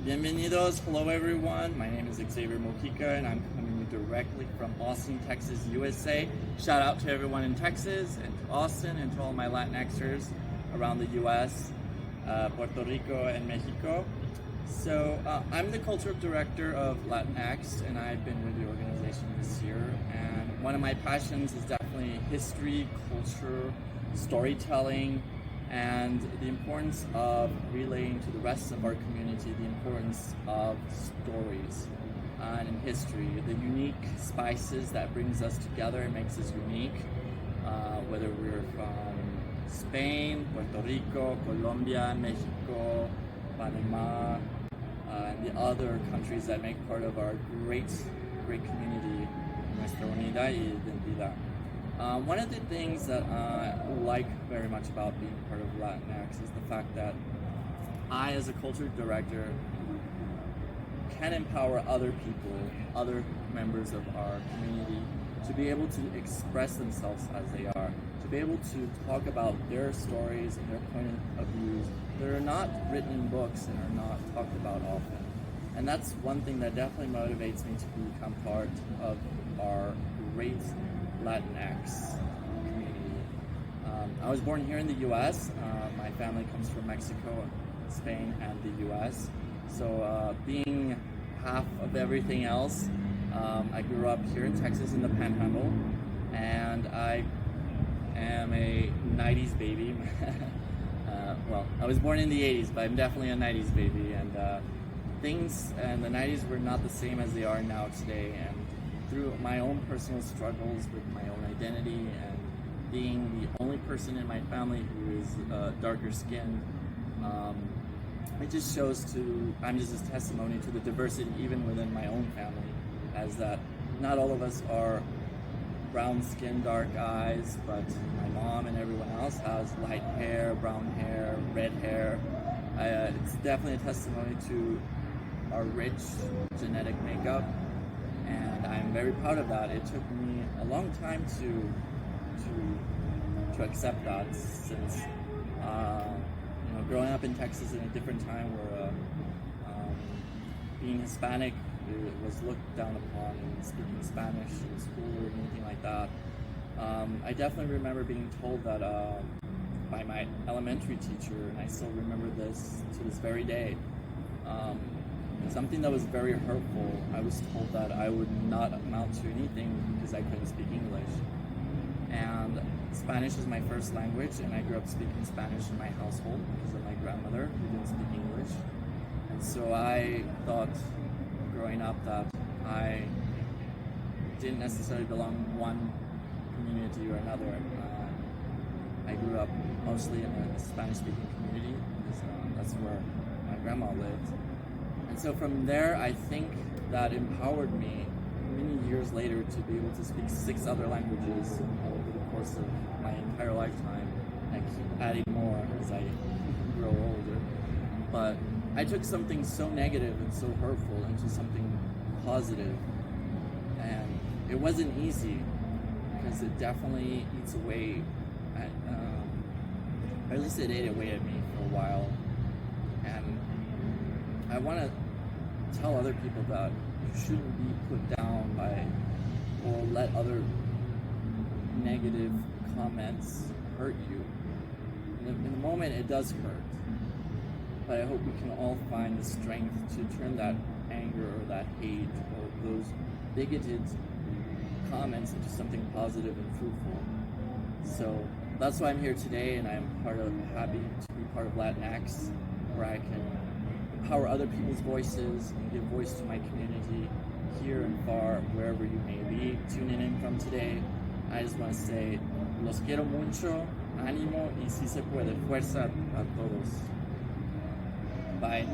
Bienvenidos, hello everyone. My name is Xavier Mojica and I'm coming directly from Austin, Texas, USA. Shout out to everyone in Texas and to Austin and to all my Latinxers around the US, Puerto Rico and Mexico. So I'm the culture director of Latinx and I've been with the organization this year. And one of my passions is definitely history, culture, storytelling, and the importance of relaying to the rest of our community the importance of stories and history, the unique spices that brings us together and makes us unique, whether we're from Spain, Puerto Rico, Colombia, Mexico, Panama, and the other countries that make part of our great community, nuestra comunidad y identidad. One of the things that I like very much about being part of Latinx is the fact that I, as a culture director, can empower other people, other members of our community, to be able to express themselves as they are, to be able to talk about their stories and their point of views that are not written in books and are not talked about often. And that's one thing that definitely motivates me to become part of our great Latinx community. I was born here in the US. My family comes from Mexico, Spain, and the US. So being half of everything else, I grew up here in Texas in the Panhandle, and I am a 90s baby. Well, I was born in the 80s, but I'm definitely a 90s baby, and things in the 90s were not the same as they are now today. And through my own personal struggles with my own identity and being the only person in my family who is darker skinned, it just shows I'm just a testimony to the diversity even within my own family, as that not all of us are brown skin, dark eyes, but my mom and everyone else has light hair, brown hair, red hair. It's definitely a testimony to our rich genetic makeup, and I'm very proud of that. It took me a long time to accept that, since growing up in Texas in a different time where being Hispanic was looked down upon, and speaking Spanish in school or anything like that. I definitely remember being told that by my elementary teacher, and I still remember this to this very day. Something that was very hurtful. I was told that I would not amount to anything because I couldn't speak English. And Spanish is my first language, and I grew up speaking Spanish in my household because of my grandmother who didn't speak English. And so I thought growing up that I didn't necessarily belong to one community or another. I grew up mostly in a Spanish-speaking community because that's where my grandma lived. And so from there, I think that empowered me many years later to be able to speak 6 other languages over the course of my entire lifetime. I keep adding more as I grow older. But I took something so negative and so hurtful into something positive. And it wasn't easy, because it definitely eats away at, or at least it ate away at me for a while. And I want to tell other people that you shouldn't be put down by or let other negative comments hurt you. In the moment, it does hurt, but I hope we can all find the strength to turn that anger or that hate or those bigoted comments into something positive and fruitful. So that's why I'm here today, and I'm happy to be part of Latinx, where I can empower other people's voices and give voice to my community here and far, wherever you may be tuning in from today. I just want to say, los quiero mucho, ánimo y si se puede, fuerza a todos. Bye.